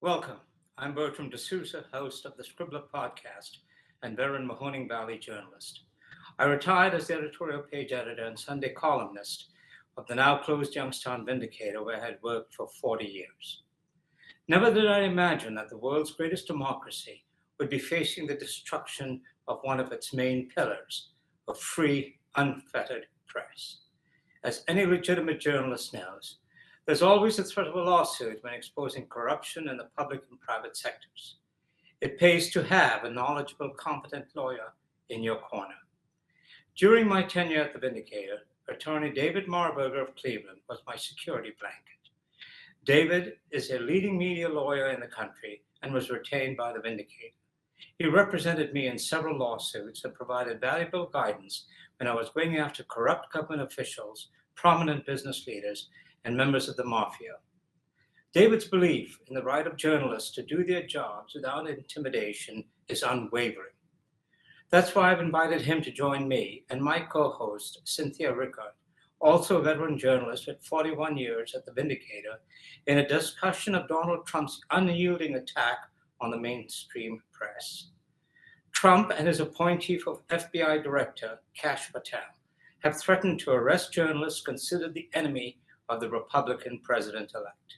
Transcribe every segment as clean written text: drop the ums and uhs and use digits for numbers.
Welcome. I'm Bertram Souza, host of the Scribbler podcast and veteran Mahoning Valley journalist. I retired as the editorial page editor and Sunday columnist of the now closed Youngstown Vindicator, where I had worked for 40 years. Never did I imagine that the world's greatest democracy would be facing the destruction of one of its main pillars, a free, unfettered press. As any legitimate journalist knows, there's always the threat of a lawsuit when exposing corruption in the public and private sectors. It pays to have a knowledgeable, competent lawyer in your corner. During my tenure at the Vindicator, attorney David Marburger of Cleveland was my security blanket. David is a leading media lawyer in the country and was retained by the Vindicator. He represented me in several lawsuits and provided valuable guidance when I was going after corrupt government officials, prominent business leaders, and members of the mafia. David's belief in the right of journalists to do their jobs without intimidation is unwavering. That's why I've invited him to join me and my co-host, Cynthia Rickard, also a veteran journalist with 41 years at the Vindicator, in a discussion of Donald Trump's unyielding attack on the mainstream press. Trump and his appointee for FBI Director, Kash Patel, have threatened to arrest journalists considered the enemy of the Republican president-elect.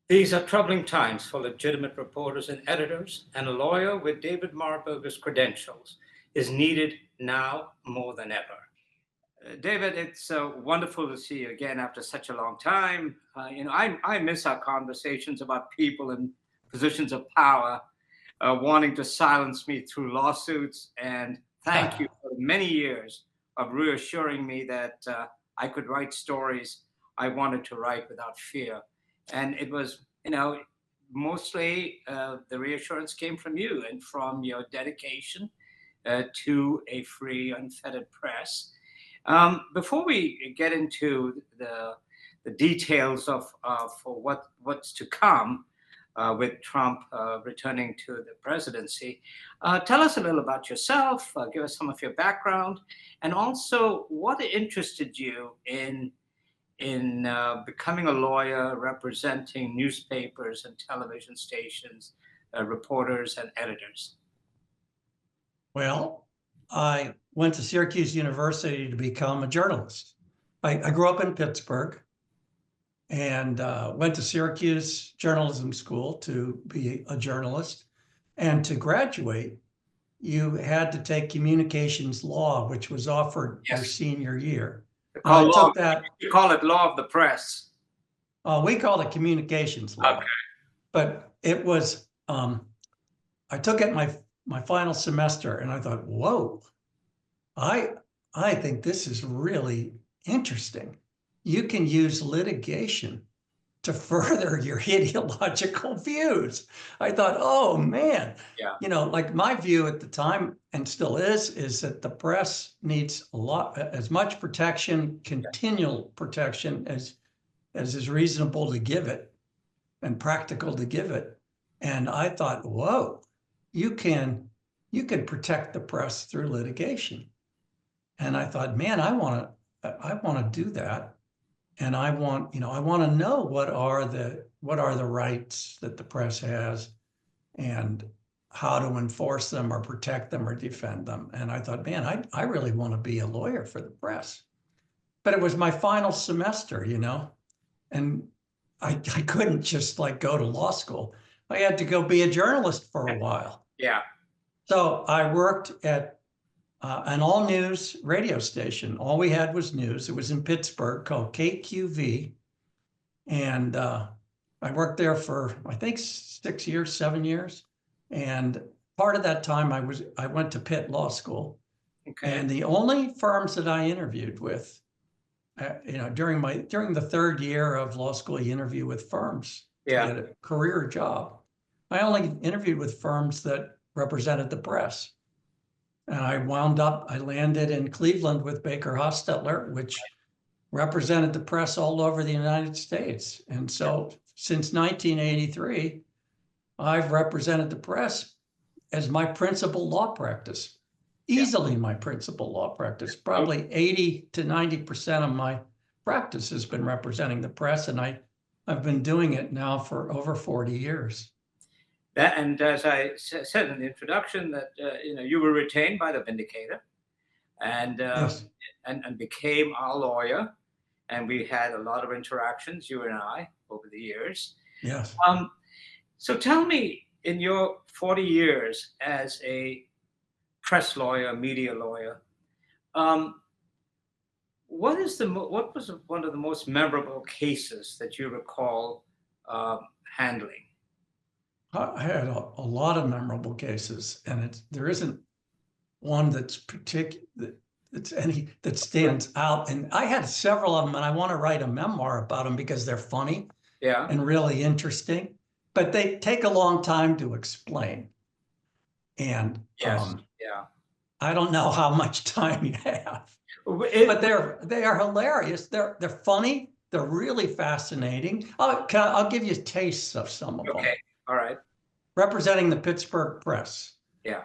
These are troubling times for legitimate reporters and editors, and a lawyer with David Marburger's credentials is needed now more than ever. David, it's wonderful to see you again after such a long time. I miss our conversations about people in positions of power wanting to silence me through lawsuits, and thank you for many years of reassuring me that I could write stories I wanted to write without fear. And it was, mostly the reassurance came from you and from your dedication to a free, unfettered press. Before we get into the details of what's to come with Trump returning to the presidency, tell us a little about yourself, give us some of your background, and also what interested you in becoming a lawyer representing newspapers and television stations, reporters and editors. Well, I went to Syracuse University to become a journalist. I grew up in Pittsburgh and went to Syracuse Journalism School to be a journalist. And to graduate, you had to take communications law, which was offered your senior year. You call it law of the press. We called it communications law. Okay. But it was, I took it my final semester and I thought, whoa, I think this is really interesting. You can use litigation to further your ideological views. I thought, oh man, like my view at the time and still is that the press needs as much protection, continual protection as is reasonable to give it and practical to give it. And I thought, whoa, you can protect the press through litigation. And I thought, man, I want to do that. And I want to know what are the rights that the press has and how to enforce them or protect them or defend them. And I thought, man, I really want to be a lawyer for the press. But it was my final semester, and I couldn't just go to law school. I had to go be a journalist for a while. Yeah. So I worked at an all-news radio station. All we had was news. It was in Pittsburgh called KQV. And I worked there for, I think, 7 years. And part of that time I went to Pitt Law School. Okay. And the only firms that I interviewed with, during the third year of law school, you interview with firms to get a career job. I only interviewed with firms that represented the press. And I landed in Cleveland with Baker Hostetler, which represented the press all over the United States. And so since 1983, I've represented the press as my principal law practice, easily my principal law practice. Probably 80 to 90% of my practice has been representing the press, and I've been doing it now for over 40 years. That, and as I said in the introduction, that you were retained by the Vindicator, and Yes. and became our lawyer, and we had a lot of interactions, you and I, over the years. Yes. So tell me, in your 40 years as a press lawyer, media lawyer, um, what was one of the most memorable cases that you recall handling? I had a lot of memorable cases, and there isn't one that's that stands out. And I had several of them, and I want to write a memoir about them because they're funny Yeah. and really interesting, but they take a long time to explain. And Yes. Yeah. I don't know how much time you have, It, but they are hilarious. They're funny. They're really fascinating. I'll give you tastes of some of them. okay. All right. Representing the Pittsburgh Press. Yeah.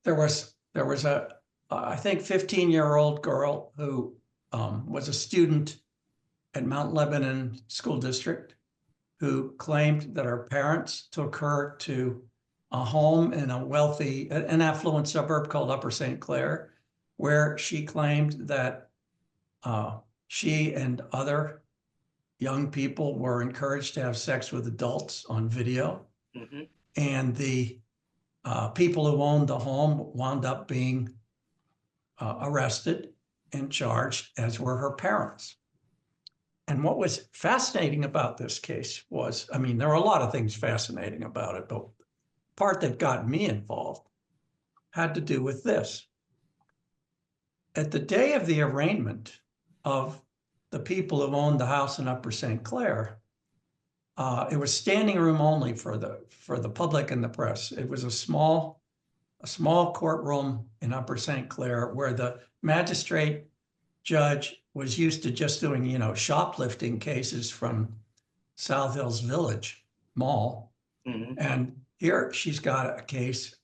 There was a I think 15-year-old girl who was a student at Mount Lebanon School District who claimed that her parents took her to a home in an affluent suburb called Upper St. Clair, where she claimed that she and other young people were encouraged to have sex with adults on video. Mm-hmm. And the people who owned the home wound up being arrested and charged, as were her parents. And what was fascinating about this case was, I mean, there are a lot of things fascinating about it, but the part that got me involved had to do with this. At the day of the arraignment of the people who owned the house in Upper St. Clair, it was standing room only for the public and the press. It was a small courtroom in Upper St. Clair where the magistrate judge was used to just doing, shoplifting cases from South Hills Village Mall. Mm-hmm. And here she's got a case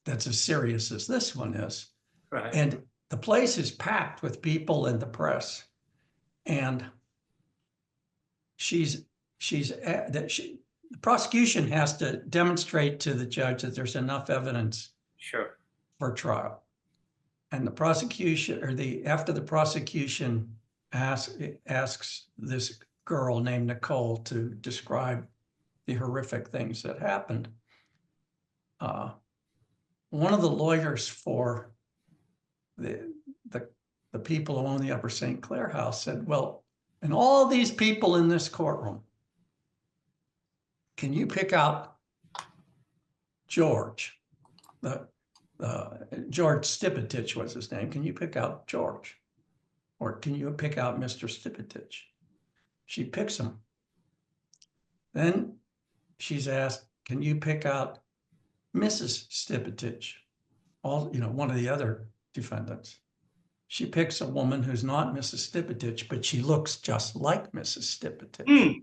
that's as serious as this one is. Right. And the place is packed with people and the press. And the prosecution has to demonstrate to the judge that there's enough evidence Sure. for trial. And the prosecution, after the prosecution asks this girl named Nicole to describe the horrific things that happened, one of the lawyers for the people who own the Upper St. Clair house said, well, and all these people in this courtroom, can you pick out George? George Stipetich was his name. Can you pick out George? Or can you pick out Mr. Stipetich? She picks him. Then she's asked, can you pick out Mrs. Stipetich? One of the other defendants. She picks a woman who's not Mrs. Stipetich, but she looks just like Mrs. Stipetich. Mm.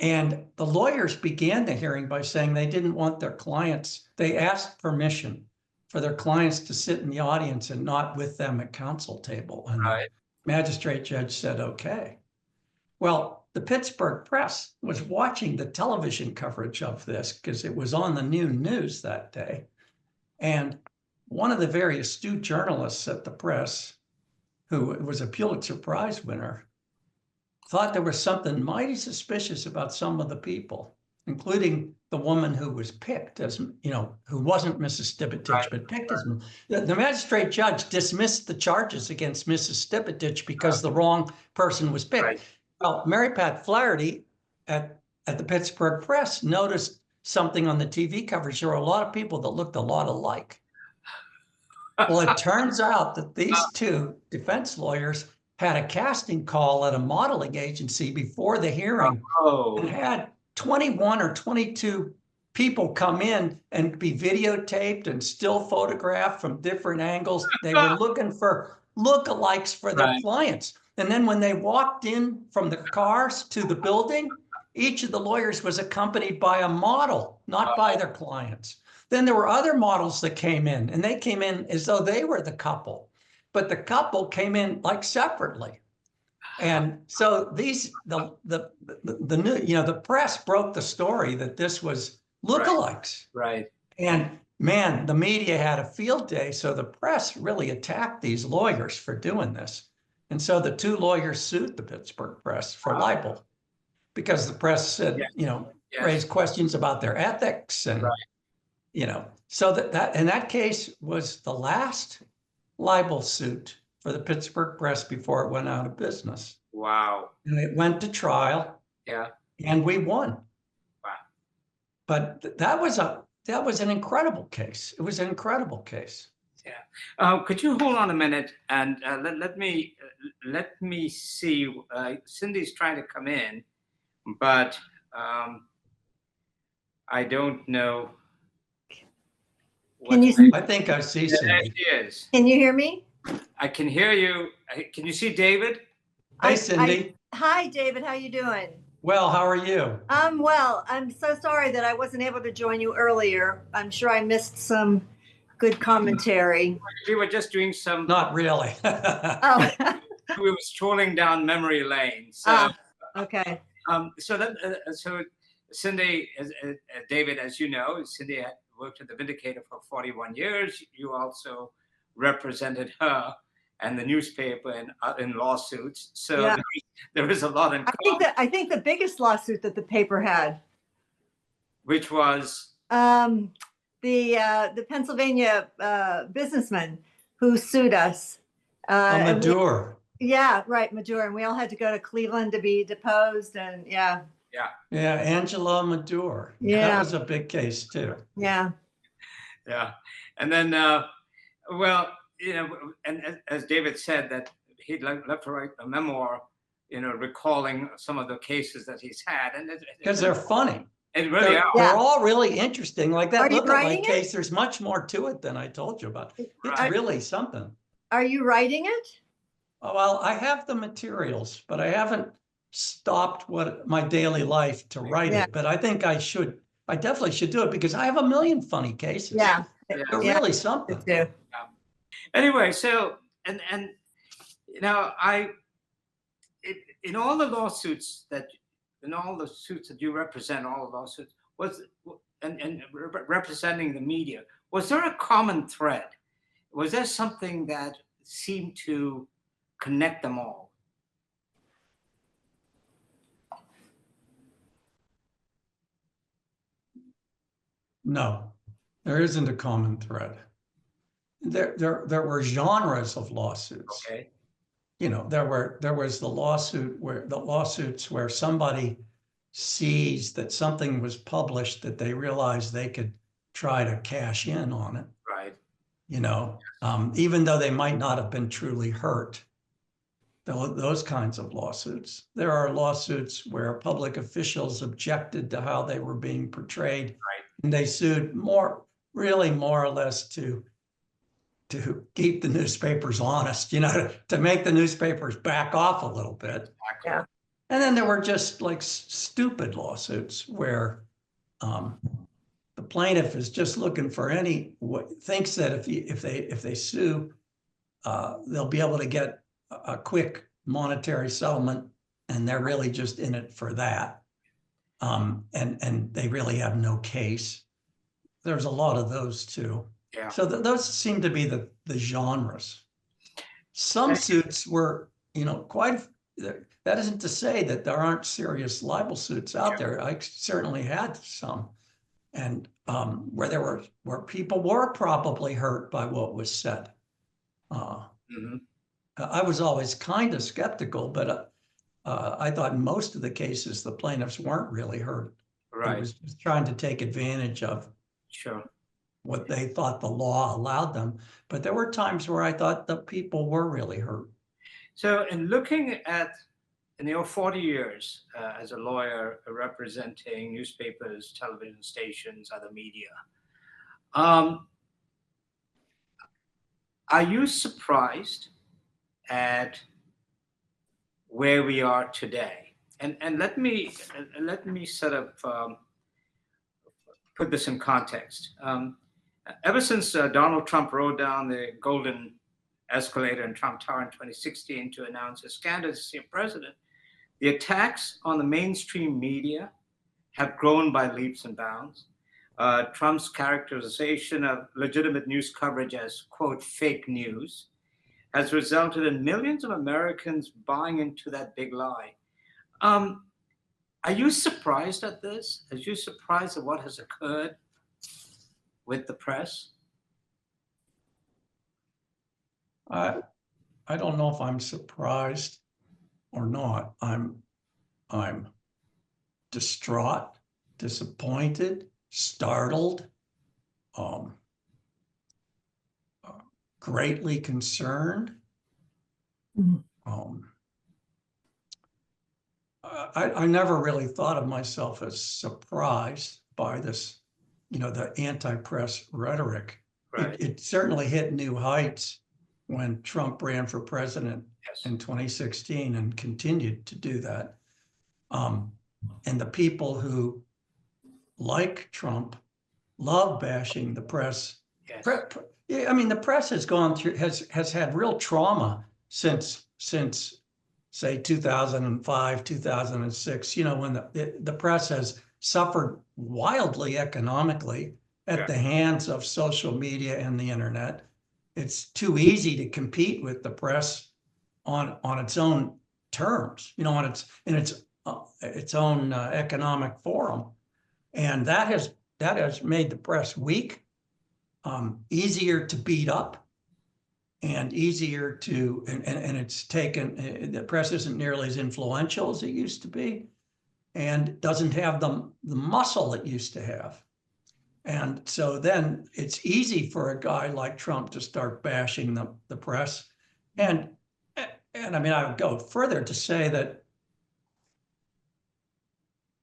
And the lawyers began the hearing by saying they didn't want their clients, they asked permission for their clients to sit in the audience and not with them at counsel table. And Right. the magistrate judge said, okay. Well, the Pittsburgh Press was watching the television coverage of this because it was on the noon news that day. And one of the very astute journalists at the Press, who was a Pulitzer Prize winner, thought there was something mighty suspicious about some of the people, including the woman who was picked as, who wasn't Mrs. Stipetich, Right. but picked as, the magistrate judge dismissed the charges against Mrs. Stipetich because the wrong person was picked. Right. Well, Mary Pat Flaherty at the Pittsburgh Press noticed something on the TV coverage. There were a lot of people that looked a lot alike. Well, it turns out that these two defense lawyers had a casting call at a modeling agency before the hearing and had 21 or 22 people come in and be videotaped and still photographed from different angles. They were looking for lookalikes for their clients. And then when they walked in from the cars to the building, each of the lawyers was accompanied by a model, not by their clients. Then there were other models that came in, and they came in as though they were the couple, but the couple came in like separately. And so the new, the press broke the story that this was lookalikes. Right. And man, the media had a field day. So the press really attacked these lawyers for doing this. And so the two lawyers sued the Pittsburgh Press for libel because the press said, raised questions about their ethics. And, so and that case was the last libel suit for the Pittsburgh Press before it went out of business. Wow. And it went to trial. Yeah. And we won. Wow. But that was an incredible case. It was an incredible case. Yeah. Could you hold on a minute and let me see. Cindy's trying to come in, but I don't know. Can you? I think I see There Cindy. she is. Can you hear me? I can hear you. Can you see David? Hey, Cindy. Hi, David. How you doing? Well, how are you? I'm well. I'm so sorry that I wasn't able to join you earlier. I'm sure I missed some good commentary. We were just doing some. Not really. Oh, We were strolling down memory lane. So, okay. So Cindy, David, as you know, Cindy had worked at the Vindicator for 41 years. You also represented her and the newspaper in lawsuits. So Yeah. there is a lot in common. I think the biggest lawsuit that the paper had, Which was the Pennsylvania businessman who sued us. Madure. Yeah, right, Madure, and we all had to go to Cleveland to be deposed, and yeah. Yeah, Angela Madure. Yeah. That was a big case too. Yeah. Yeah. And then, and as David said, that he'd love to write a memoir, recalling some of the cases that he's had. And Because they're funny. It really are. They're all really interesting. Like that Are you lookalike writing case, there's much more to it than I told you about. It's Right. really something. Are you writing it? Oh, well, I have the materials, but I haven't stopped my daily life to write Yeah. it. But I think I definitely should do it because I have a million funny cases. Yeah. They're Yeah. really something. Too. Anyway, so in all the lawsuits that you represent, all the lawsuits and representing the media, was there a common thread? Was there something that seemed to connect them all? No, there isn't a common thread. There were genres of lawsuits. Okay. There was the lawsuits where somebody sees that something was published that they realized they could try to cash in on it. Right. Even though they might not have been truly hurt. Those kinds of lawsuits. There are lawsuits where public officials objected to how they were being portrayed. Right. And they sued more or less to keep the newspapers honest, to make the newspapers back off a little bit. Yeah. And then there were just like stupid lawsuits where the plaintiff is just looking for thinks that if they sue, they'll be able to get a quick monetary settlement, and they're really just in it for that. And they really have no case. There's a lot of those too. Yeah. So those seem to be the genres. Some suits were, that isn't to say that there aren't serious libel suits out there. I certainly had some, and where people were probably hurt by what was said. I was always kind of skeptical, but I thought in most of the cases the plaintiffs weren't really hurt. Right. It was just trying to take advantage of what they thought the law allowed them. But there were times where I thought the people were really hurt. So in looking at, in your 40 years as a lawyer representing newspapers, television stations, other media, are you surprised at where we are today? And let me sort of put this in context. Ever since Donald Trump wrote down the golden escalator in Trump Tower in 2016 to announce his candidacy as president, the attacks on the mainstream media have grown by leaps and bounds. Trump's characterization of legitimate news coverage as, quote, fake news has resulted in millions of Americans buying into that big lie. Are you surprised at this? Are you surprised at what has occurred with the press? I don't know if I'm surprised or not. I'm distraught, disappointed, startled, greatly concerned. I never really thought of myself as surprised by this, the anti-press rhetoric. Right. It certainly hit new heights when Trump ran for president Yes. in 2016 and continued to do that. And the people who like Trump love bashing the press. Yes. I mean, the press has gone through, has had real trauma since say 2005, 2006, when the press has suffered wildly economically at the hands of social media and the internet. It's too easy to compete with the press on its own terms, on its own economic forum, and that has made the press weak, easier to beat up, and easier to, and it's taken, the press isn't nearly as influential as it used to be, and doesn't have the muscle it used to have. And so then it's easy for a guy like Trump to start bashing the press. And I mean, I would go further to say that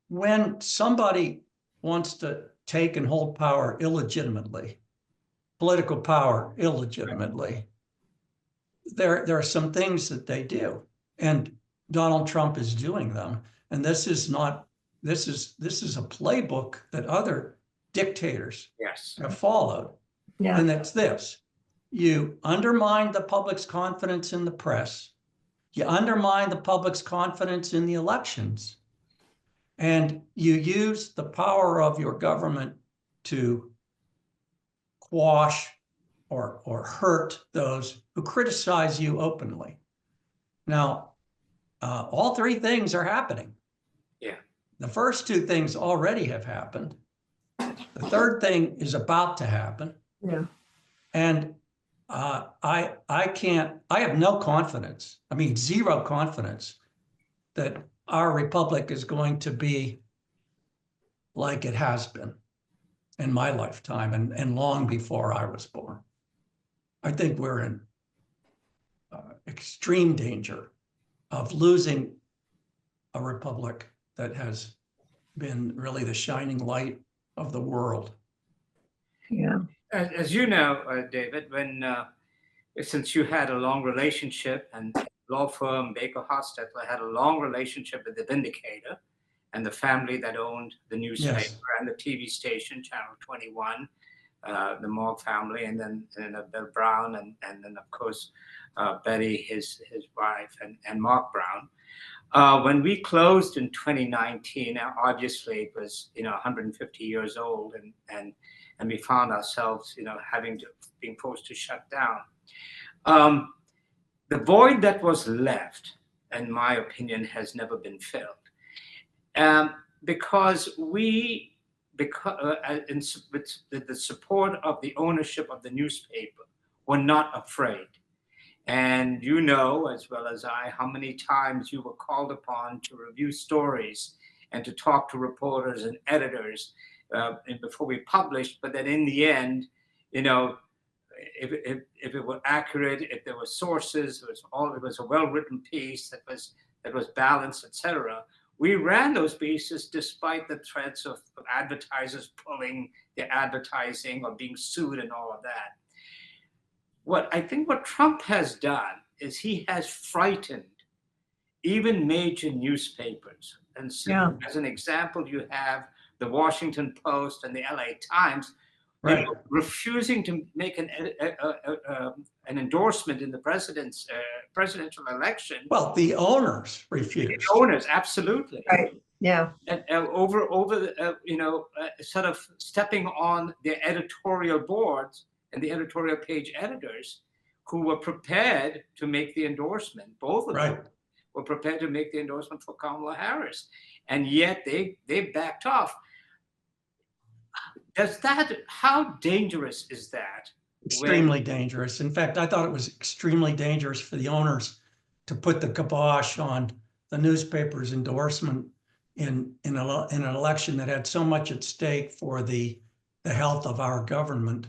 when somebody wants to take and hold power illegitimately, political power illegitimately, there are some things that they do, and Donald Trump is doing them. And this is a playbook that other dictators have followed. Yeah. And that's this: you undermine the public's confidence in the press, you undermine the public's confidence in the elections, and you use the power of your government to quash or hurt those who criticize you openly. Now, all three things are happening. Yeah. The first two things already have happened. The third thing is about to happen. Yeah. And I have no confidence, I mean, zero confidence that our republic is going to be like it has been in my lifetime and long before I was born. I think we're in extreme danger of losing a republic that has been really the shining light of the world. Yeah. As you know, David, since you had a long relationship, and law firm Baker Hostetler had a long relationship with the Vindicator and the family that owned the newspaper and the TV station, Channel 21, the Moore family, and then Bill Brown, and then of course Betty, his wife, and Mark Brown. When we closed in 2019, obviously it was 150 years old, and we found ourselves being forced to shut down. The void that was left, in my opinion, has never been filled, because with the support of the ownership of the newspaper, we're not afraid. And you know as well as I how many times you were called upon to review stories and to talk to reporters and editors before we published, but that in the end, if it were accurate, if there were sources, it was a well-written piece that was balanced, etc. We ran those pieces despite the threats of advertisers pulling their advertising or being sued and all of that. I think what Trump has done is he has frightened even major newspapers. And so, as an example, you have the Washington Post and the LA Times, Right. Refusing to make an endorsement in the presidential election. Well, the owners The refused. owners, absolutely. Right. Yeah. And over the sort of stepping on the editorial boards and the editorial page editors who were prepared to make the endorsement. Both of Right. them were prepared to make the endorsement for Kamala Harris, and yet they backed off. How dangerous is that? Extremely dangerous. In fact, I thought it was extremely dangerous for the owners to put the kibosh on the newspaper's endorsement in an election that had so much at stake for the health of our government.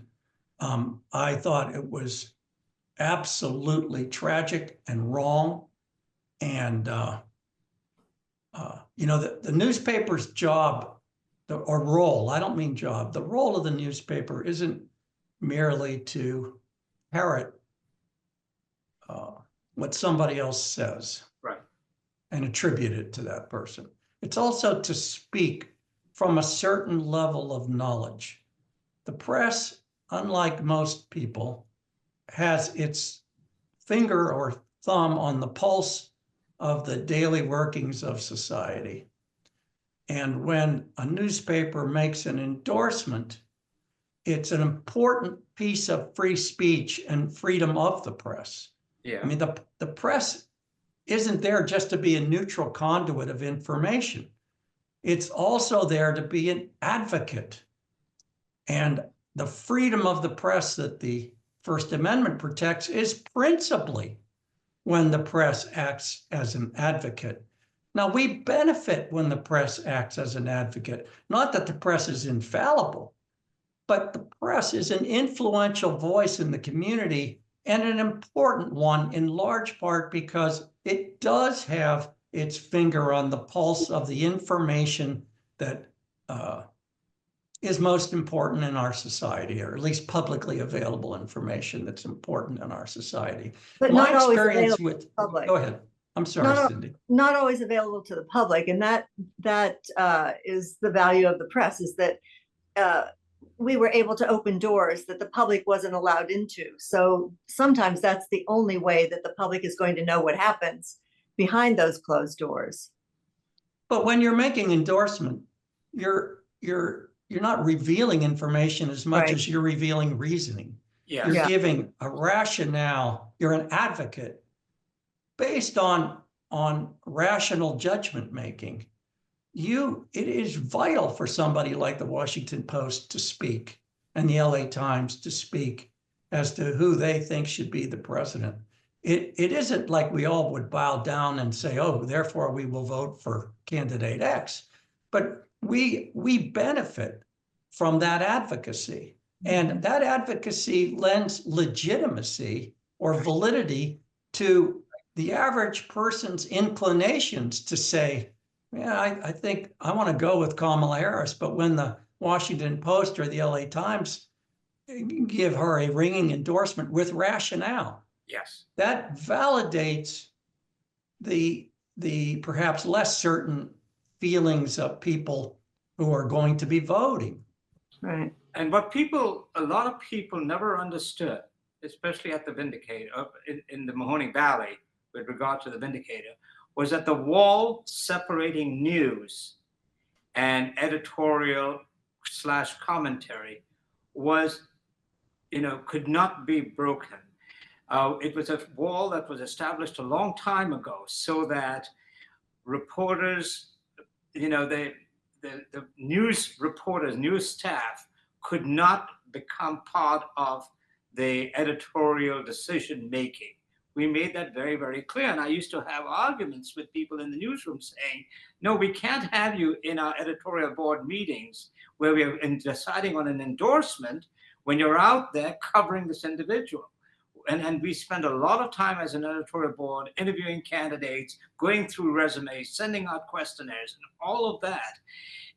I thought it was absolutely tragic and wrong. And the newspaper's job or role, I don't mean job, the role of the newspaper isn't merely to parrot what somebody else says, right, and attribute it to that person. It's also to speak from a certain level of knowledge. The press, unlike most people, has its finger or thumb on the pulse of the daily workings of society. And when a newspaper makes an endorsement, it's an important piece of free speech and freedom of the press. yeah. I mean, the press isn't there just to be a neutral conduit of information. It's also there to be an advocate. And the freedom of the press that the First Amendment protects is principally when the press acts as an advocate. Now, we benefit when the press acts as an advocate. Not that the press is infallible, but the press is an influential voice in the community, and an important one in large part because it does have its finger on the pulse of the information that is most important in our society, or at least publicly available information that's important in our society. But My not always experience available to with, the public. go ahead. I'm sorry, No. Cindy. Not always available to the public, and that is the value of the press, is that we were able to open doors that the public wasn't allowed into. So sometimes that's the only way that the public is going to know what happens behind those closed doors. But when you're making endorsement, you're not revealing information as much Right. as you're revealing reasoning. Yes. You're Yeah. giving a rationale. You're an advocate based on rational judgment making. It is vital for somebody like the Washington Post to speak and the LA Times to speak as to who they think should be the president. It isn't like we all would bow down and say, oh, therefore we will vote for candidate X. But we benefit from that advocacy. And that advocacy lends legitimacy or validity to the average person's inclinations to say, yeah, I think I want to go with Kamala Harris, but when the Washington Post or the LA Times give her a ringing endorsement with rationale, Yes. that validates the perhaps less certain feelings of people who are going to be voting. Right. And what a lot of people never understood, especially at the Vindicator, in the Mahoning Valley, with regard to the Vindicator, was that the wall separating news and editorial / commentary was, could not be broken. It was a wall that was established a long time ago so that reporters, the news reporters, news staff could not become part of the editorial decision making. We made that very, very clear. And I used to have arguments with people in the newsroom saying, no, we can't have you in our editorial board meetings where we are deciding on an endorsement when you're out there covering this individual. And we spend a lot of time as an editorial board interviewing candidates, going through resumes, sending out questionnaires, and all of that.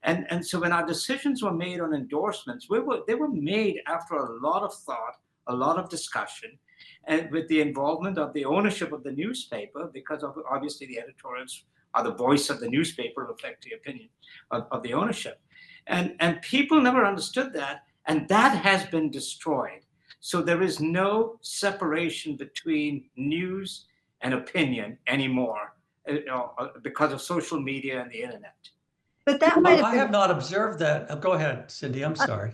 And so when our decisions were made on endorsements, they were made after a lot of thought, a lot of discussion, and with the involvement of the ownership of the newspaper, because obviously the editorials are the voice of the newspaper, reflect the opinion of the ownership. And people never understood that. And that has been destroyed. So there is no separation between news and opinion anymore, because of social media and the internet. But that might have I been, have not observed that. Go ahead, Cindy, I'm sorry.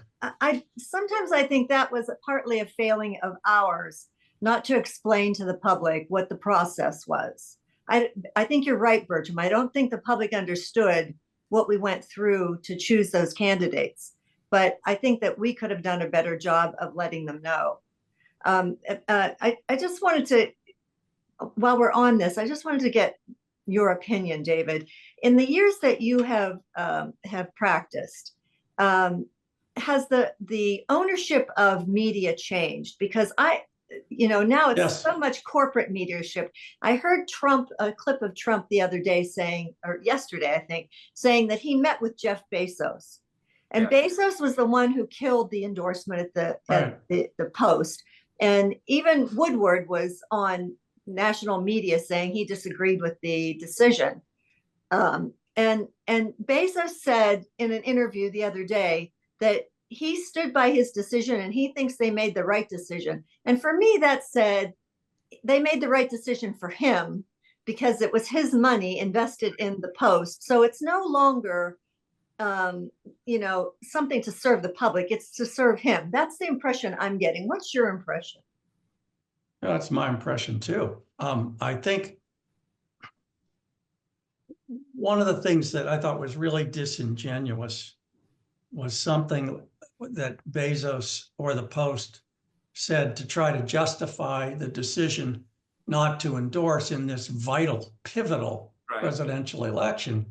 sometimes I think that was partly a failing of ours, not to explain to the public what the process was. I think you're right, Bertram. I don't think the public understood what we went through to choose those candidates, but I think that we could have done a better job of letting them know. I just wanted to, while we're on this, I just wanted to get your opinion, David. In the years that you have practiced, has the ownership of media changed? Because now it's Yes. so much corporate leadership. I heard a clip of Trump the other day saying, or yesterday, I think, saying that he met with Jeff Bezos. And Yeah. Bezos was the one who killed the endorsement at Right. the Post. And even Woodward was on national media saying he disagreed with the decision. And Bezos said in an interview the other day that he stood by his decision and he thinks they made the right decision. And for me, that said, they made the right decision for him because it was his money invested in the Post. So it's no longer, something to serve the public. It's to serve him. That's the impression I'm getting. What's your impression? That's my impression too. I think one of the things that I thought was really disingenuous was something that Bezos or the Post said to try to justify the decision not to endorse in this vital, pivotal presidential election,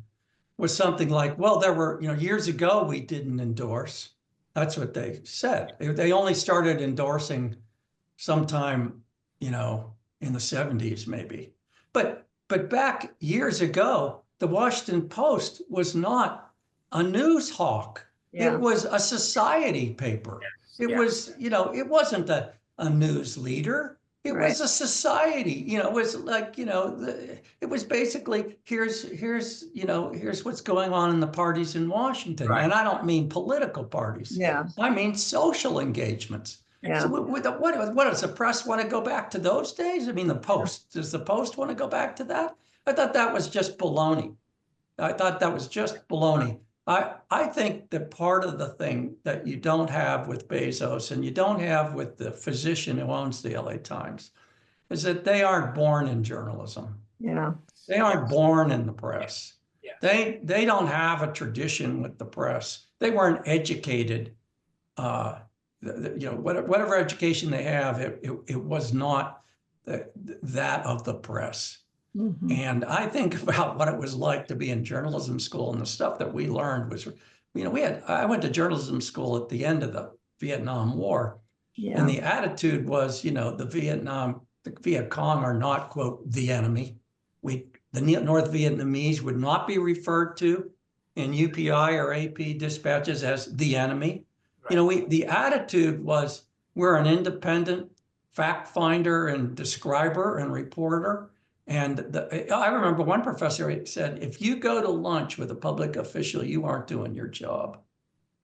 was something like, well, there were, years ago we didn't endorse. That's what they said. They only started endorsing sometime, in the 70s maybe. But back years ago, the Washington Post was not a news hawk. Yeah. It was a society paper. It was, it wasn't a news leader. It was a society, it was like, it was basically, here's what's going on in the parties in Washington. Right. And I don't mean political parties. Yeah. I mean social engagements. Yeah. So what does the press want to go back to those days? I mean, the Post, does the Post want to go back to that? I thought that was just baloney. I think that part of the thing that you don't have with Bezos and you don't have with the physician who owns the LA Times is that they aren't born in journalism. Yeah. They aren't born in the press. Yeah. They don't have a tradition with the press. They weren't educated. Whatever education they have, it was not that of the press. Mm-hmm. And I think about what it was like to be in journalism school, and the stuff that we learned was, I went to journalism school at the end of the Vietnam War. Yeah. And the attitude was, the Viet Cong are not, quote, the enemy. The North Vietnamese would not be referred to in UPI or AP dispatches as the enemy. Right. The attitude was, we're an independent fact finder and describer and reporter. And I remember one professor said, if you go to lunch with a public official, you aren't doing your job.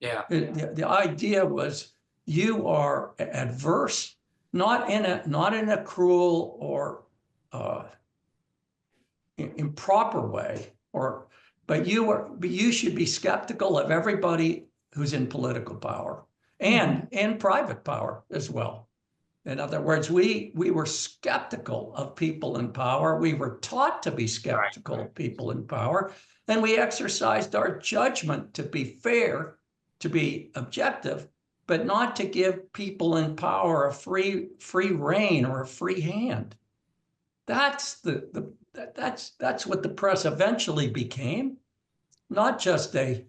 Yeah. The idea was you are adverse, not in a cruel or improper way, but you should be skeptical of everybody who's in political power and in private power as well. In other words, we were skeptical of people in power. We were taught to be skeptical of people in power. And we exercised our judgment to be fair, to be objective, but not to give people in power a free rein or a free hand. That's that's what the press eventually became, not just a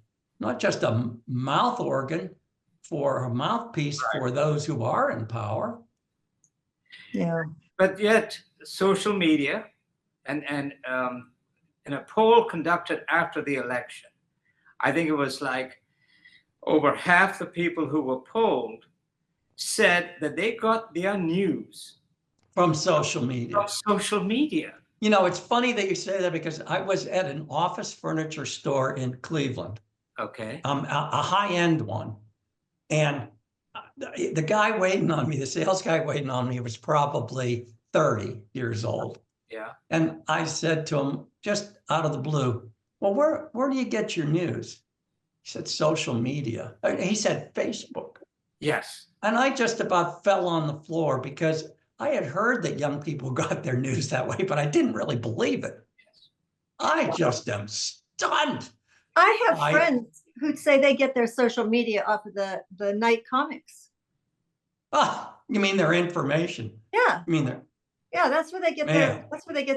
mouth organ for a mouthpiece for those who are in power. Yeah. But yet, social media and in a poll conducted after the election, I think it was like over half the people who were polled said that they got their news from social media. It's funny that you say that because I was at an office furniture store in Cleveland. Okay. A high-end one. And the guy waiting on me, the sales guy waiting on me was probably 30 years old. Yeah. And I said to him, just out of the blue, well, where do you get your news? He said, social media. He said, Facebook. Yes. And I just about fell on the floor because I had heard that young people got their news that way, but I didn't really believe it. I just am stunned. I have friends who'd say they get their social media off of the night comics. Ah, you mean their information? Yeah. I mean, yeah, that's where they get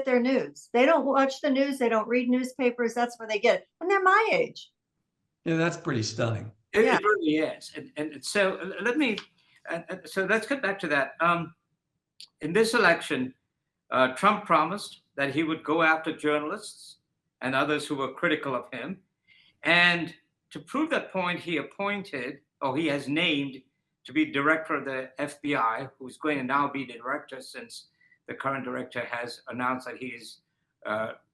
their news. They don't watch the news. They don't read newspapers. That's where they get it. And they're my age. Yeah, that's pretty stunning. It really is. And so so let's get back to that. In this election, Trump promised that he would go after journalists and others who were critical of him. And to prove that point, he has named to be director of the FBI, who's going to now be the director since the current director has announced that he's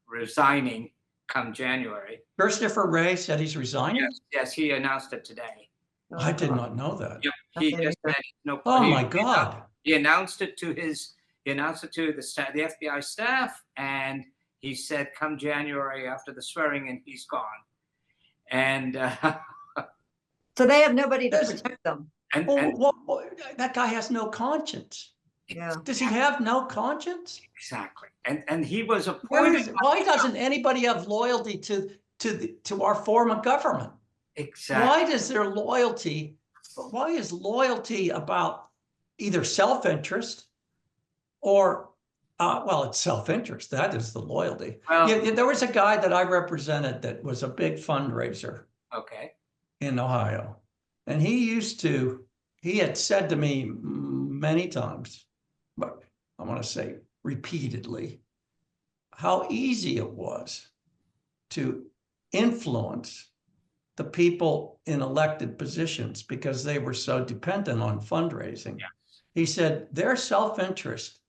resigning come January. Christopher Wray said he's resigning? Yes, he announced it today. I did not know that. Yeah, he just said no. Oh my God. He announced it to the staff, the FBI staff, and he said come January after the swearing in, he's gone. And so they have nobody to protect them. And that guy has no conscience. Yeah. Does he have no conscience? Exactly. And he was appointed. Why doesn't anybody have loyalty to our form of government? Exactly. Why is loyalty about either self-interest or it's self-interest. That is the loyalty. Well, there was a guy that I represented that was a big fundraiser. Okay. In Ohio. And he had said to me many times, but I want to say repeatedly, how easy it was to influence the people in elected positions because they were so dependent on fundraising. Yeah. He said their self-interest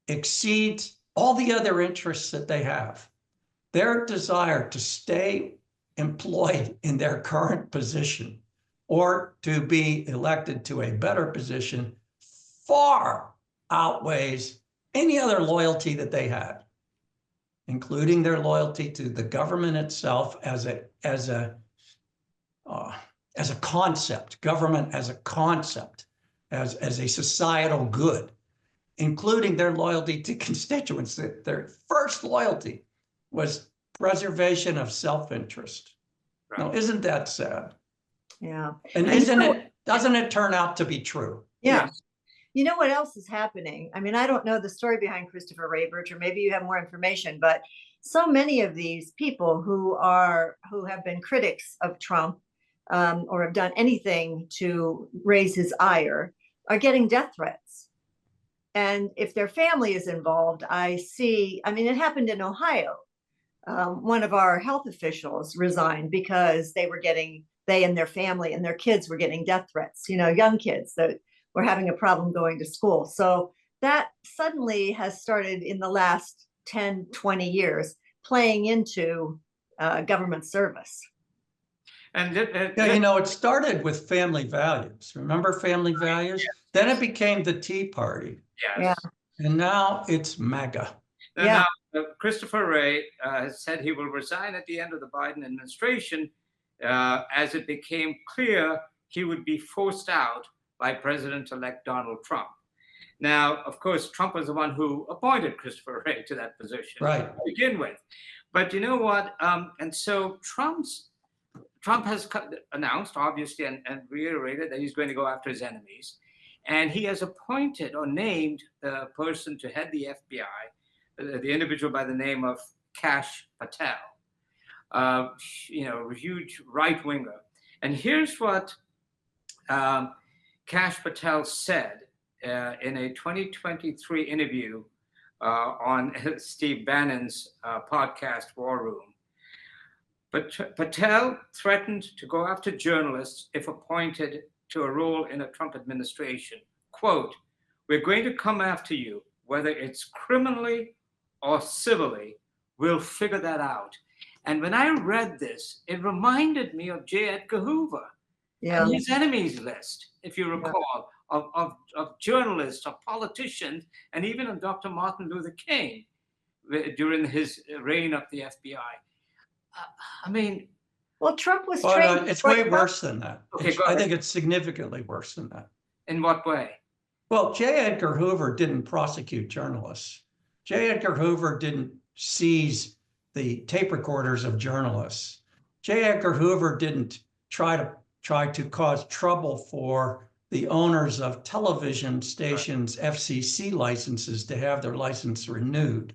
exceeds all the other interests that they have. Their desire to stay employed in their current position or to be elected to a better position far outweighs any other loyalty that they had, including their loyalty to the government itself as a concept, government as a concept, as a societal good, including their loyalty to constituents. Their first loyalty was preservation of self-interest. Right. Now, isn't that sad? Yeah. And doesn't it turn out to be true? Yeah. You know what else is happening? I mean, I don't know the story behind Christopher Wray, Bertram, maybe you have more information, but so many of these people who have been critics of Trump or have done anything to raise his ire are getting death threats. And if their family is involved, it happened in Ohio. One of our health officials resigned because they and their family and their kids were getting death threats, young kids that were having a problem going to school. So that suddenly has started in the last 10, 20 years playing into government service. And it started with family values. Remember family values? Yes. Then it became the Tea Party. Yes. Yeah. And now it's MAGA. Now, Christopher Wray has said he will resign at the end of the Biden administration as it became clear he would be forced out by President-elect Donald Trump. Now, of course, Trump was the one who appointed Christopher Wray to that position to begin with. But you know what? And so Trump has announced, obviously, and reiterated that he's going to go after his enemies. And he has appointed or named the person to head the FBI, the individual by the name of Kash Patel, a huge right-winger. And here's what Kash Patel said in a 2023 interview on Steve Bannon's podcast, War Room. But Patel threatened to go after journalists if appointed to a role in a Trump administration. Quote, "We're going to come after you, whether it's criminally or civilly. We'll figure that out." And when I read this, it reminded me of J. Edgar Hoover. Yeah. and his enemies list, if you recall, of journalists, of politicians, and even of Dr. Martin Luther King during his reign of the FBI. I mean, Well, Trump was But trained. it's way worse than that. Okay, go I ahead. think it's significantly worse than that. in what way? Well, J. Edgar Hoover didn't prosecute journalists. J. Edgar Hoover didn't seize the tape recorders of journalists. J. Edgar Hoover didn't try to cause trouble for the owners of television stations' FCC licenses to have their license renewed.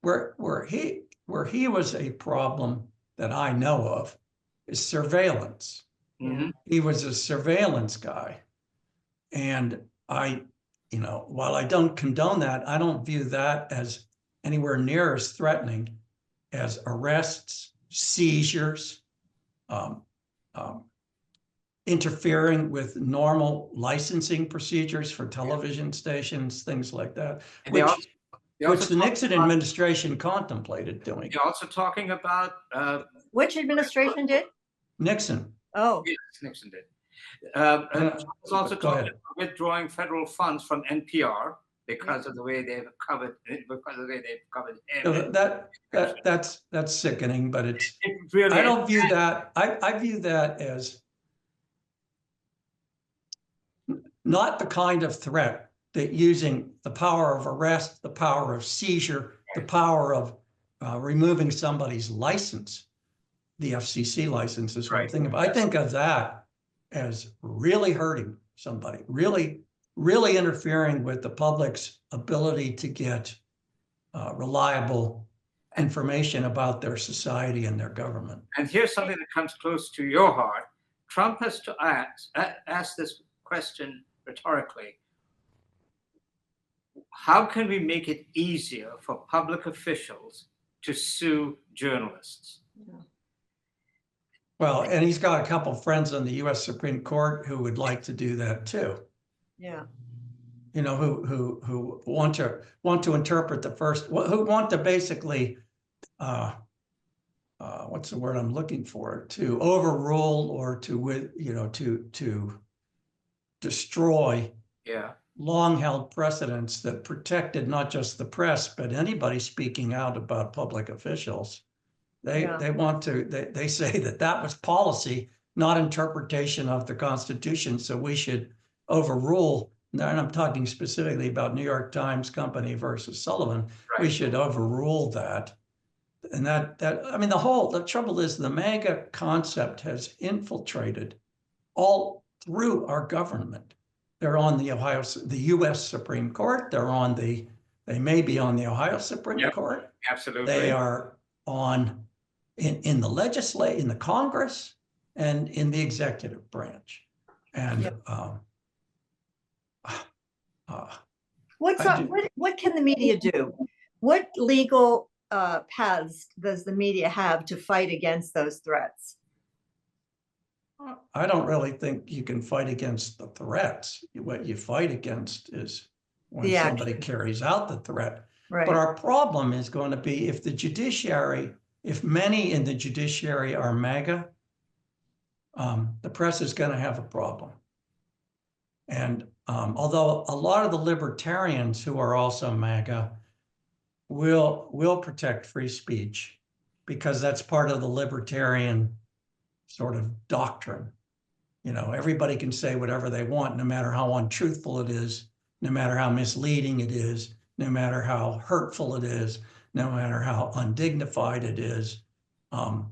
Where he was a problem that I know of is surveillance. Mhm. He was a surveillance guy. And while I don't condone that, I don't view that as anywhere near as threatening as arrests, seizures, interfering with normal licensing procedures for television stations, things like that, And which the Nixon administration contemplated doing. You're also talking about Which administration did? Nixon. Oh, yes, Nixon did. Trump was also Go ahead. talking about withdrawing federal funds from NPR because of the way they've covered him. That's sickening, but It really I don't view that. I view that as not the kind of threat that using the power of arrest, the power of seizure, the power of removing somebody's license, the FCC license is what I'm thinking of. I think of that as really hurting somebody, really interfering with the public's ability to get reliable information about their society and their government. And here's something that comes close to your heart. Trump has to ask this question rhetorically. How can we make it easier for public officials to sue journalists? Well, and he's got a couple of friends on the U.S. Supreme Court who would like to do that too. yeah. You know, who want to interpret the first, who want to basically, what's the word I'm looking for? To overrule or to destroy long-held precedents that protected not just the press, but anybody speaking out about public officials. They say that was policy, not interpretation of the Constitution. So we should overrule. And I'm talking specifically about New York Times Company versus Sullivan. Right. We should overrule that. And the trouble is the MAGA concept has infiltrated all through our government. They're on the U.S. Supreme Court. They may be on the Ohio Supreme Court. Absolutely. They are on in the Congress and in the executive branch. And what can the media do? What legal paths does the media have to fight against those threats? I don't really think you can fight against the threats. What you fight against is when somebody carries out the threat. Right. But our problem is going to be if many in the judiciary are MAGA, the press is going to have a problem. And although a lot of the libertarians who are also MAGA will protect free speech because that's part of the libertarian sort of doctrine. You know, everybody can say whatever they want, no matter how untruthful it is, no matter how misleading it is, no matter how hurtful it is, no matter how undignified it is. Part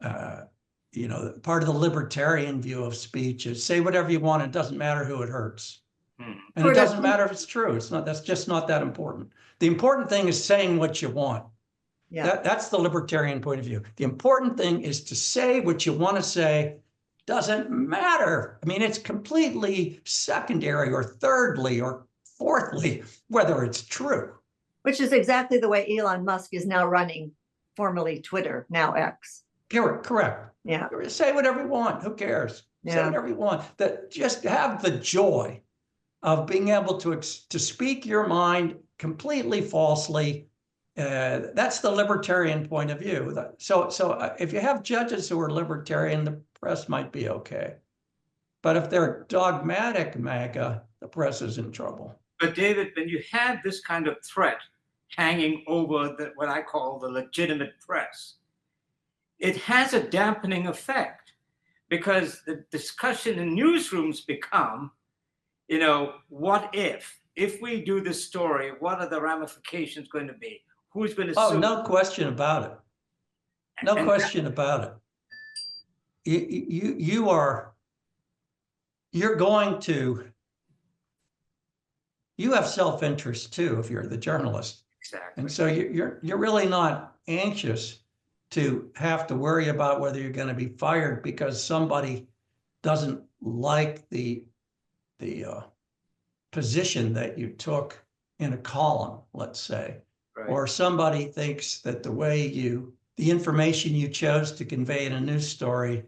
of the libertarian view of speech is say whatever you want. It doesn't matter who it hurts. And it doesn't matter if it's true. That's just not that important. The important thing is saying what you want. Yeah. That's the libertarian point of view. The important thing is to say what you want to say. Doesn't matter. I mean, it's completely secondary or thirdly or fourthly, whether it's true. Which is exactly the way Elon Musk is now running, formerly Twitter, now X. Correct. Yeah. Say whatever you want. Who cares? Yeah. Say whatever you want. That just have the joy of being able to speak your mind completely falsely That's the libertarian point of view. So if you have judges who are libertarian, the press might be okay. But if they're dogmatic MAGA, the press is in trouble. But David, when you have this kind of threat hanging over what I call the legitimate press, it has a dampening effect, because the discussion in newsrooms become, what if we do this story, what are the ramifications going to be? Who's going to sue? Oh, no question about it. No question about it. You have self-interest too if you're the journalist. Exactly. And so you're really not anxious to have to worry about whether you're going to be fired because somebody doesn't like the position that you took in a column, let's say, Right. or somebody thinks that the information you chose to convey in a news story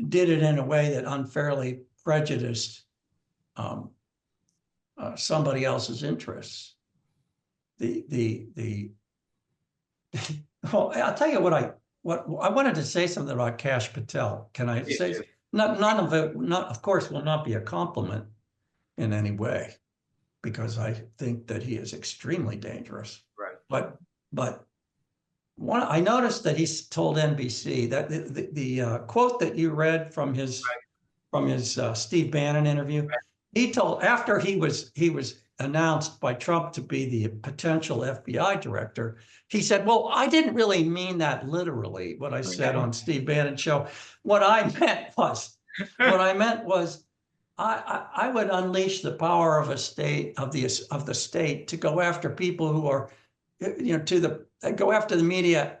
did it in a way that unfairly prejudiced somebody else's interests. Well, I'll tell you what I wanted to say something about Kash Patel. Can I say? None of it, of course, will not be a compliment in any way, because I think that he is extremely dangerous. Right. But I noticed that he's told NBC that the quote that you read from his Steve Bannon interview, right. He told, after he was announced by Trump to be the potential FBI director, he said, well, I didn't really mean that literally, what I said on Steve Bannon's show. What I meant was I would unleash the power of the state to go after people who are, go after the media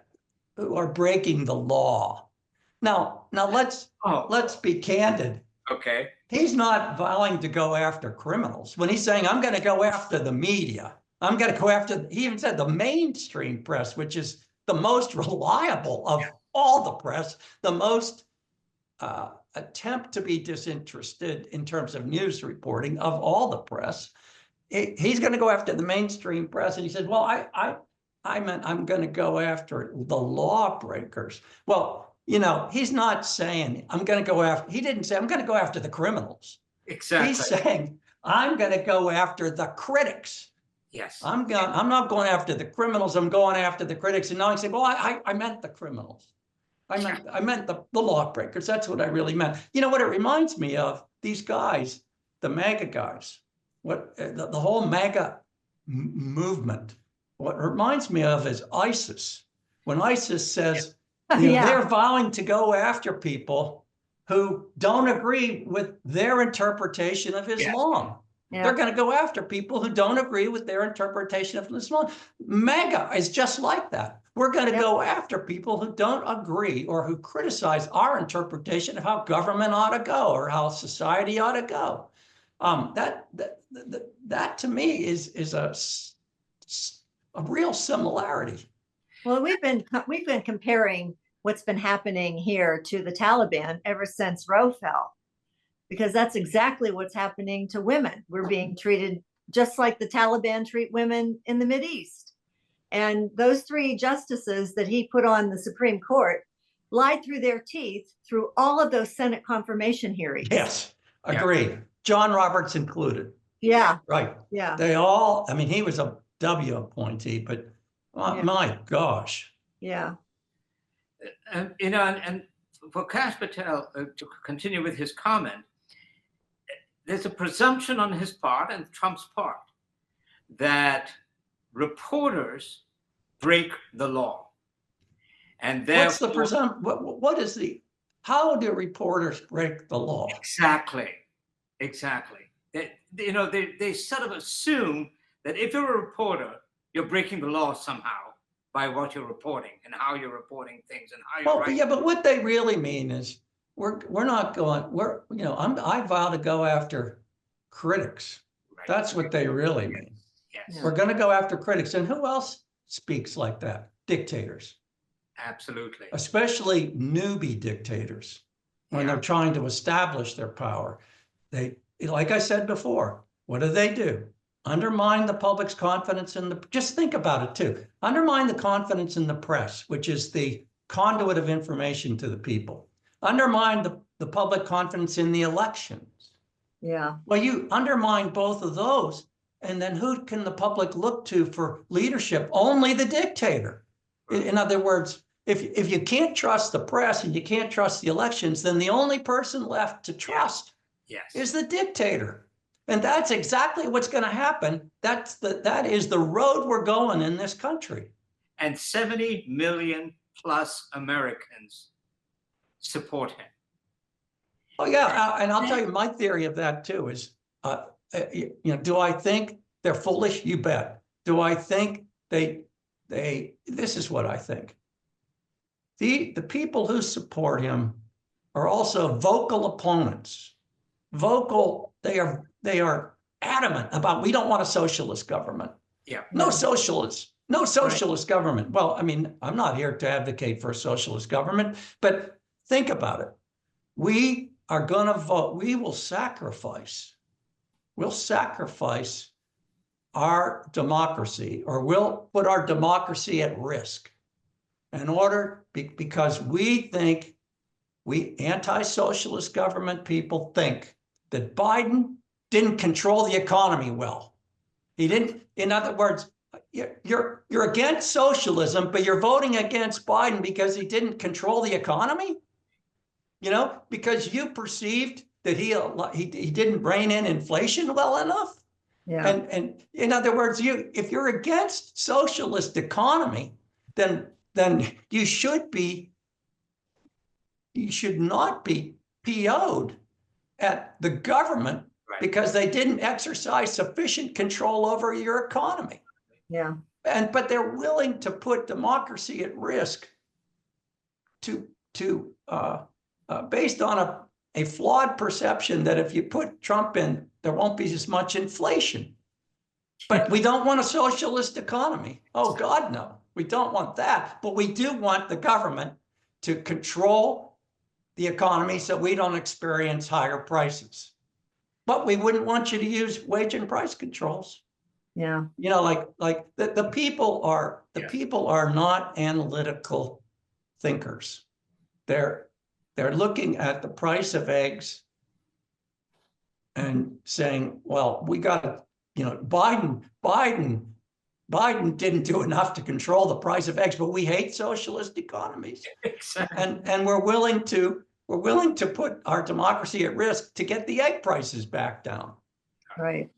who are breaking the law. Now let's be candid. Okay. He's not vowing to go after criminals. When he's saying, I'm going to go after the media, I'm going to go after, he even said the mainstream press, which is the most reliable of all the press, the most attempt to be disinterested in terms of news reporting of all the press. He's going to go after the mainstream press. And he said, well, I meant I'm going to go after the lawbreakers. Well, he's not saying I'm going to go after, he didn't say I'm going to go after the criminals. Exactly. He's saying I'm going to go after the critics. Yes. I'm not going after the criminals. I'm going after the critics. And now he said, well, I meant the criminals. I meant the lawbreakers. That's what I really meant. You know what it reminds me of? These guys, the MAGA guys, the whole MAGA movement. What it reminds me of is ISIS. When ISIS says, they're vowing to go after people who don't agree with their interpretation of Islam. Yeah. They're going to go after people who don't agree with their interpretation of Islam. MAGA is just like that. We're going to go after people who don't agree or who criticize our interpretation of how government ought to go or how society ought to go. That to me is a real similarity. Well, we've been comparing what's been happening here to the Taliban ever since Roe fell, because that's exactly what's happening to women. We're being treated just like the Taliban treat women in the Mideast. And those three justices that he put on the Supreme Court lied through their teeth through all of those Senate confirmation hearings. Yes, agreed. Yeah. John Roberts included. Yeah. Right. Yeah. They all, he was a W appointee, but my gosh. Yeah. And for Kash Patel to continue with his comment, there's a presumption on his part and Trump's part that reporters break the law. And what's the presumption? What is how do reporters break the law? Exactly. They sort of assume that if you're a reporter, you're breaking the law somehow by what you're reporting and how you're reporting things and how you're writing. Yeah, but what they really mean is we're not going, I vow to go after critics. Right. That's what they really mean. Yes. We're going to go after critics. And who else speaks like that? Dictators. Absolutely. Especially newbie dictators when they're trying to establish their power. They, like I said before, what do? undermine the public's confidence in the, just think about it too, undermine the confidence in the press, which is the conduit of information to the people, undermine the public confidence in the elections. Yeah. Well, you undermine both of those, and then who can the public look to for leadership? Only the dictator. In other words, if you can't trust the press and you can't trust the elections, then the only person left to trust is the dictator. And that's exactly what's going to happen. That is the road we're going in this country. And 70 million plus Americans support him. Oh yeah, and I'll tell you my theory of that too is, do I think they're foolish? You bet. Do I think this is what I think. The people who support him are also vocal opponents. They are adamant about, we don't want a socialist government. Yeah. No socialists. No socialist government. Well, I mean, I'm not here to advocate for a socialist government, but think about it. We are going to vote. We'll sacrifice our democracy, or we'll put our democracy at risk in order, because we anti-socialist government people think that Biden didn't control the economy well. He didn't, in other words, you're against socialism, but you're voting against Biden because he didn't control the economy? Because you perceived that he didn't rein in inflation well enough? Yeah. And in other words, if you're against socialist economy, then you should not be PO'd at the government because they didn't exercise sufficient control over your economy. Yeah. But they're willing to put democracy at risk based on a flawed perception that if you put Trump in, there won't be as much inflation. But we don't want a socialist economy. Oh, God, no. We don't want that. But we do want the government to control the economy so we don't experience higher prices. But we wouldn't want you to use wage and price controls. Yeah. Like the people are not analytical thinkers. They're looking at the price of eggs and saying, well, we got to, Biden didn't do enough to control the price of eggs, but we hate socialist economies. Exactly. And we're willing to put our democracy at risk to get the egg prices back down. Right.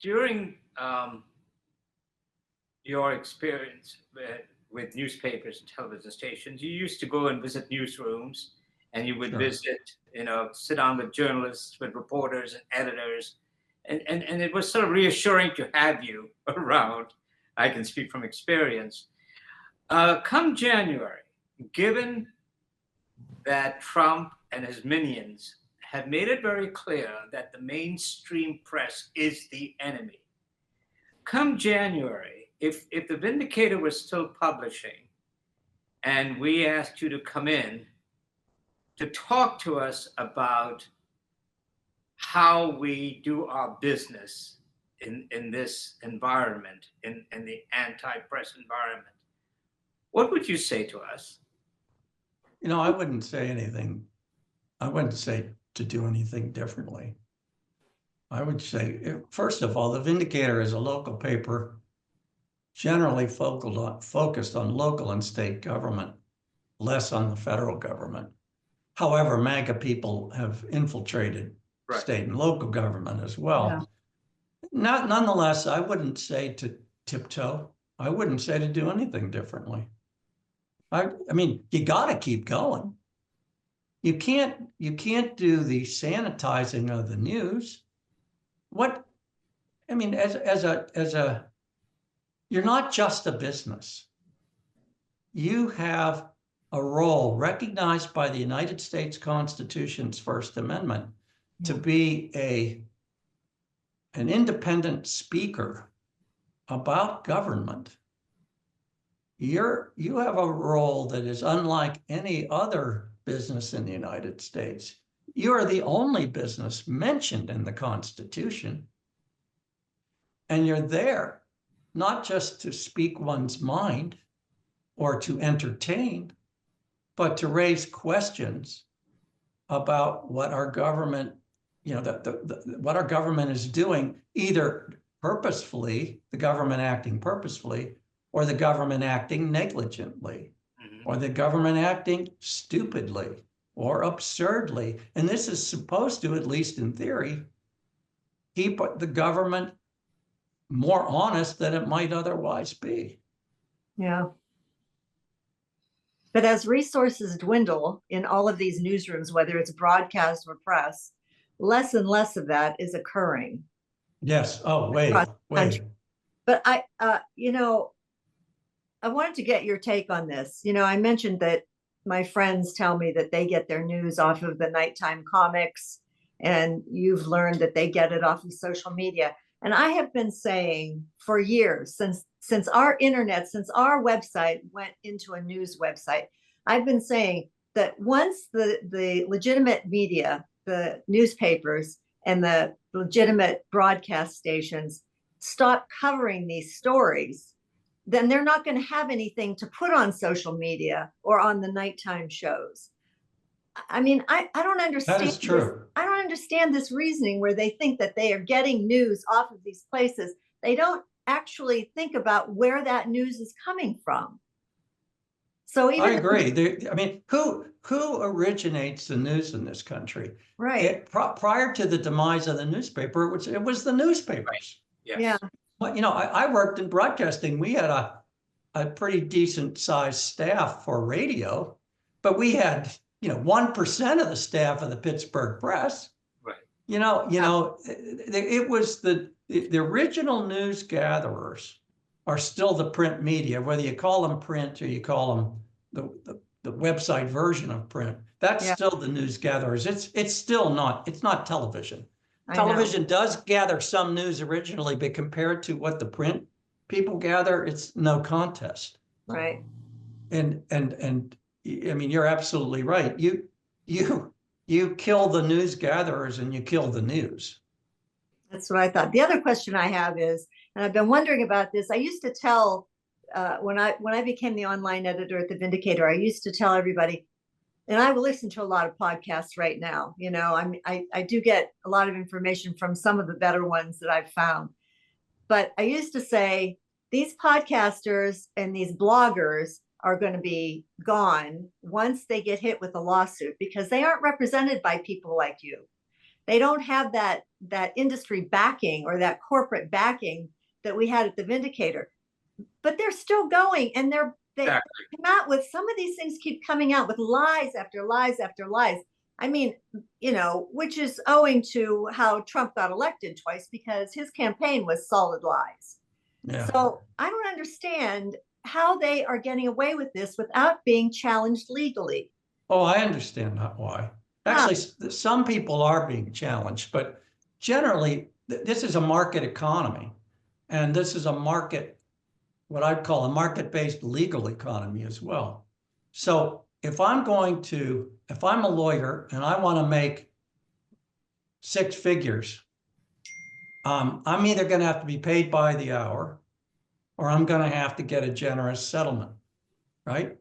During your experience with newspapers and television stations, you used to go and visit newsrooms, and you would Sure. visit, sit down with journalists, with reporters and editors, and it was sort of reassuring to have you around. I can speak from experience. Come January, given that Trump and his minions have made it very clear that the mainstream press is the enemy, come January, if the Vindicator was still publishing and we asked you to come in to talk to us about how we do our business in this environment, in the anti-press environment, what would you say to us? I wouldn't say anything. I wouldn't say to do anything differently. I would say, first of all, the Vindicator is a local paper, generally focused on local and state government, less on the federal government. However, MAGA people have infiltrated state and local government as well. Yeah. Nonetheless, I wouldn't say to tiptoe. I wouldn't say to do anything differently. I mean, you got to keep going. You can't do the sanitizing of the news. You're not just a business. You have a role recognized by the United States Constitution's First Amendment to be an independent speaker about government. You have a role that is unlike any other business in the United States. you're the only business mentioned in the Constitution. And you're there not just to speak one's mind or to entertain, but to raise questions about what our government, what our government is doing, either purposefully, the government acting purposefully, or the government acting negligently, or the government acting stupidly or absurdly. And this is supposed to, at least in theory, keep the government more honest than it might otherwise be. Yeah. But as resources dwindle in all of these newsrooms, whether it's broadcast or press, less and less of that is occurring. Yes. Oh, way. But I wanted to get your take on this. I mentioned that my friends tell me that they get their news off of the nighttime comics, and you've learned that they get it off of social media. And I have been saying for years, since our website went into a news website, I've been saying that once the legitimate media, the newspapers and the legitimate broadcast stations stop covering these stories, then they're not going to have anything to put on social media or on the nighttime shows. I mean, I don't understand. That is true. I don't understand this reasoning where they think that they are getting news off of these places. They don't actually think about where that news is coming from. So even I agree. I mean, who originates the news in this country? Right. Prior to the demise of the newspaper, it was the newspapers. Right. Yes. Yeah. Well, I worked in broadcasting. We had a pretty decent sized staff for radio, but we had 1% of the staff of the Pittsburgh Press. Right. It was the original news gatherers are still the print media, whether you call them print or you call them the website version of print. That's still the news gatherers. It's not television. Television does gather some news originally, but compared to what the print people gather, it's no contest. Right. And I mean, you're absolutely right. You kill the news gatherers and you kill the news. That's what I thought. The other question I have is, and I've been wondering about this, I used to tell, when I became the online editor at The Vindicator, I used to tell everybody, and I will listen to a lot of podcasts right now. I do get a lot of information from some of the better ones that I've found. But I used to say, these podcasters and these bloggers are going to be gone once they get hit with a lawsuit, because they aren't represented by people like you. They don't have that industry backing or that corporate backing that we had at The Vindicator. But they're still going, and they come out with, some of these things keep coming out with lies after lies after lies. I mean, which is owing to how Trump got elected twice, because his campaign was solid lies. Yeah. So I don't understand how they are getting away with this without being challenged legally. Oh, I understand why. Actually, some people are being challenged, but generally, this is a market economy. And this is what I'd call a market-based legal economy as well. So if I'm a lawyer and I want to make 6 figures, I'm either going to have to be paid by the hour, or I'm going to have to get a generous settlement, right?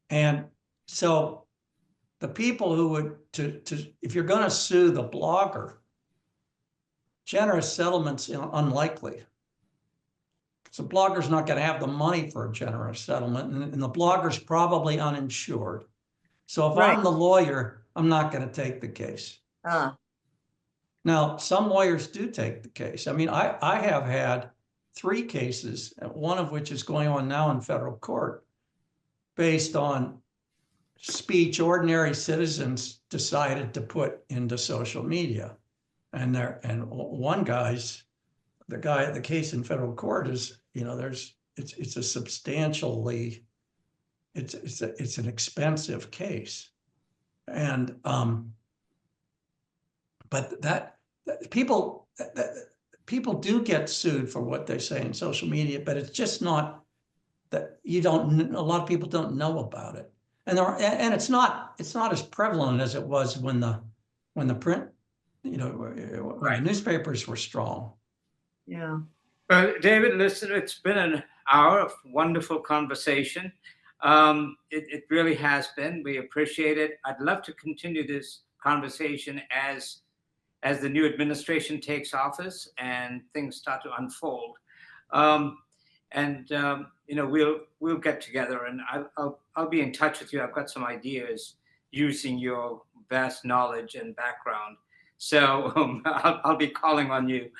And so the people who would, if you're going to sue the blogger, generous settlement's unlikely. So the blogger's not going to have the money for a generous settlement, and the blogger's probably uninsured. So if I'm the lawyer, I'm not going to take the case. Now, some lawyers do take the case. I mean, I have had 3 cases, one of which is going on now in federal court, based on speech ordinary citizens decided to put into social media. And one the case in federal court is, it's a substantially, it's an expensive case. And, but people do get sued for what they say in social media, but it's just not that a lot of people don't know about it. And and it's not as prevalent as it was when the print, when the newspapers were strong. Yeah. Well, David, listen, it's been an hour of wonderful conversation. It really has been. We appreciate it. I'd love to continue this conversation as the new administration takes office and things start to unfold. We'll get together, and I'll be in touch with you. I've got some ideas using your vast knowledge and background. So I'll be calling on you